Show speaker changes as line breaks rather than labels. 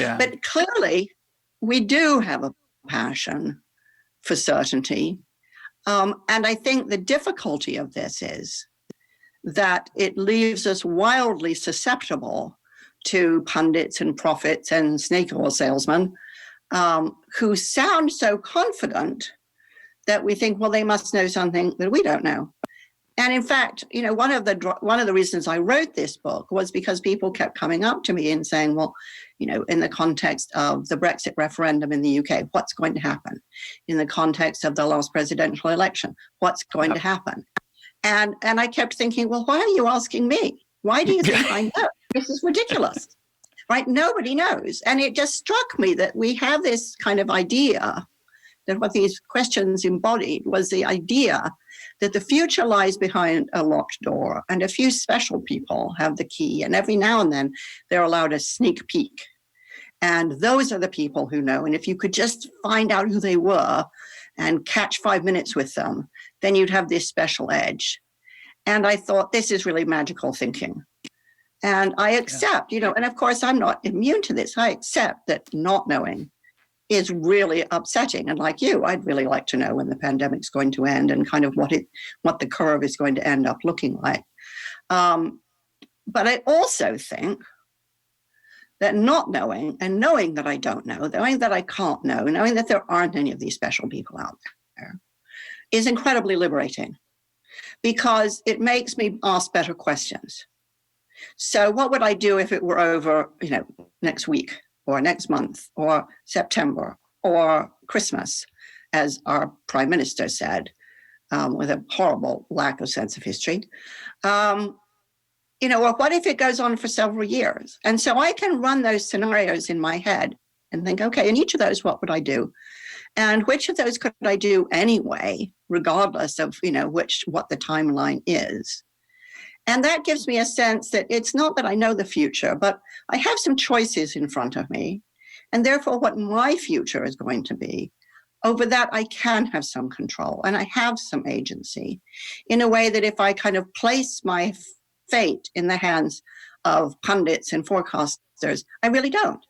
Yeah.
But clearly, we do have a passion for certainty. And I think the difficulty of this is that it leaves us wildly susceptible to pundits and prophets and snake oil salesmen who sound so confident that we think, well, they must know something that we don't know. And in fact, one of the reasons I wrote this book was because people kept coming up to me and saying, well, in the context of the Brexit referendum in the UK, what's going to happen? In the context of the last presidential election, what's going to happen? And I kept thinking, well, why are you asking me? Why do you think I know? This is ridiculous, right? Nobody knows. And it just struck me that we have this kind of idea that what these questions embodied was the idea that the future lies behind a locked door and a few special people have the key. And every now and then they're allowed a sneak peek. And those are the people who know. And if you could just find out who they were and catch 5 minutes with them, then you'd have this special edge. And I thought, this is really magical thinking. And I accept, and of course, I'm not immune to this. I accept that not knowing is really upsetting. And like you, I'd really like to know when the pandemic's going to end and kind of what the curve is going to end up looking like. But I also think that not knowing and knowing that I don't know, knowing that I can't know, knowing that there aren't any of these special people out there is incredibly liberating because it makes me ask better questions. So what would I do if it were over, next week or next month or September or Christmas, as our prime minister said, with a horrible lack of sense of history? Or what if it goes on for several years? And so I can run those scenarios in my head and think, okay, in each of those, what would I do? And which of those could I do anyway, regardless of, what the timeline is? And that gives me a sense that it's not that I know the future, but I have some choices in front of me. And therefore, what my future is going to be, over that I can have some control and I have some agency in a way that if I kind of place my fate in the hands of pundits and forecasters, I really don't.